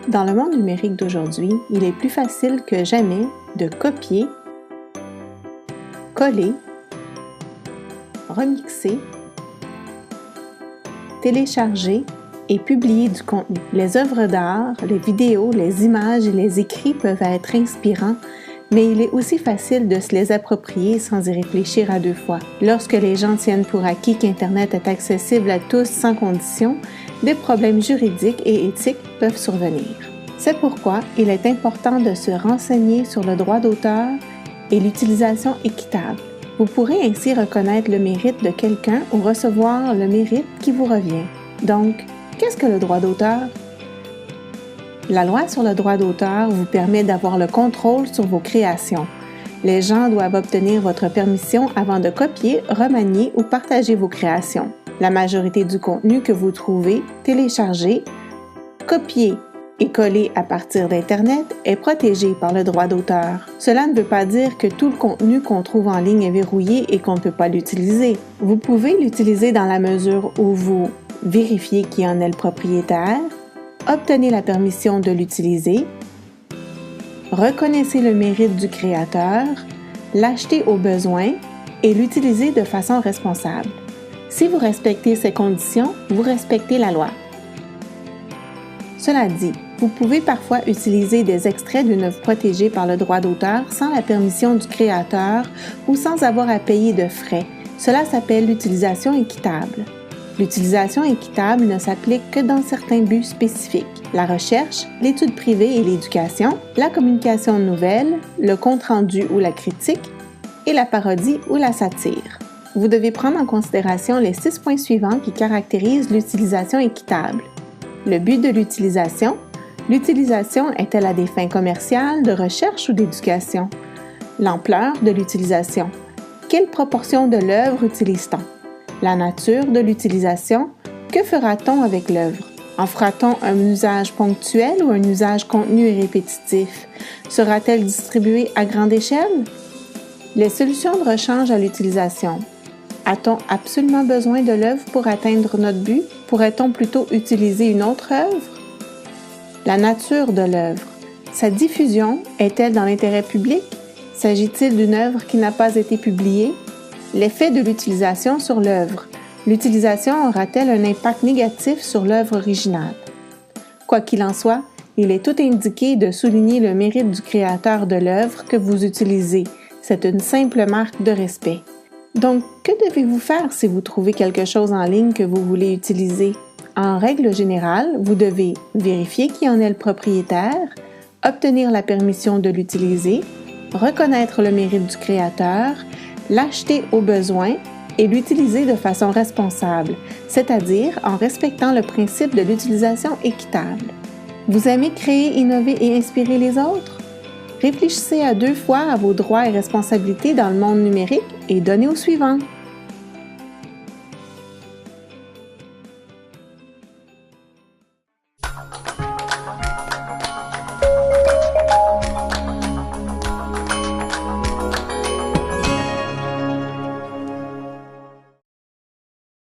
Dans le monde numérique d'aujourd'hui, il est plus facile que jamais de copier, coller, remixer, télécharger et publier du contenu. Les œuvres d'art, les vidéos, les images et les écrits peuvent être inspirants, mais il est aussi facile de se les approprier sans y réfléchir à deux fois. Lorsque les gens tiennent pour acquis qu'Internet est accessible à tous sans condition, des problèmes juridiques et éthiques peuvent survenir. C'est pourquoi il est important de se renseigner sur le droit d'auteur et l'utilisation équitable. Vous pourrez ainsi reconnaître le mérite de quelqu'un ou recevoir le mérite qui vous revient. Donc, qu'est-ce que le droit d'auteur? La loi sur le droit d'auteur vous permet d'avoir le contrôle sur vos créations. Les gens doivent obtenir votre permission avant de copier, remanier ou partager vos créations. La majorité du contenu que vous trouvez, téléchargé, copié et collé à partir d'Internet est protégé par le droit d'auteur. Cela ne veut pas dire que tout le contenu qu'on trouve en ligne est verrouillé et qu'on ne peut pas l'utiliser. Vous pouvez l'utiliser dans la mesure où vous vérifiez qui en est le propriétaire, obtenez la permission de l'utiliser, reconnaissez le mérite du créateur, l'achetez au besoin et l'utilisez de façon responsable. Si vous respectez ces conditions, vous respectez la loi. Cela dit, vous pouvez parfois utiliser des extraits d'une œuvre protégée par le droit d'auteur sans la permission du créateur ou sans avoir à payer de frais. Cela s'appelle l'utilisation équitable. L'utilisation équitable ne s'applique que dans certains buts spécifiques: la recherche, l'étude privée et l'éducation, la communication nouvelle, le compte-rendu ou la critique, et la parodie ou la satire. Vous devez prendre en considération les 6 points suivants qui caractérisent l'utilisation équitable. Le but de l'utilisation. L'utilisation est-elle à des fins commerciales, de recherche ou d'éducation? L'ampleur de l'utilisation. Quelle proportion de l'œuvre utilise-t-on? La nature de l'utilisation. Que fera-t-on avec l'œuvre? En fera-t-on un usage ponctuel ou un usage contenu et répétitif? Sera-t-elle distribuée à grande échelle? Les solutions de rechange à l'utilisation. A-t-on absolument besoin de l'œuvre pour atteindre notre but? Pourrait-on plutôt utiliser une autre œuvre? La nature de l'œuvre. Sa diffusion est-elle dans l'intérêt public? S'agit-il d'une œuvre qui n'a pas été publiée? L'effet de l'utilisation sur l'œuvre. L'utilisation aura-t-elle un impact négatif sur l'œuvre originale? Quoi qu'il en soit, il est tout indiqué de souligner le mérite du créateur de l'œuvre que vous utilisez. C'est une simple marque de respect. Donc, que devez-vous faire si vous trouvez quelque chose en ligne que vous voulez utiliser? En règle générale, vous devez vérifier qui en est le propriétaire, obtenir la permission de l'utiliser, reconnaître le mérite du créateur, l'acheter au besoin et l'utiliser de façon responsable, c'est-à-dire en respectant le principe de l'utilisation équitable. Vous aimez créer, innover et inspirer les autres? Réfléchissez à 2 fois à vos droits et responsabilités dans le monde numérique et donnez au suivant.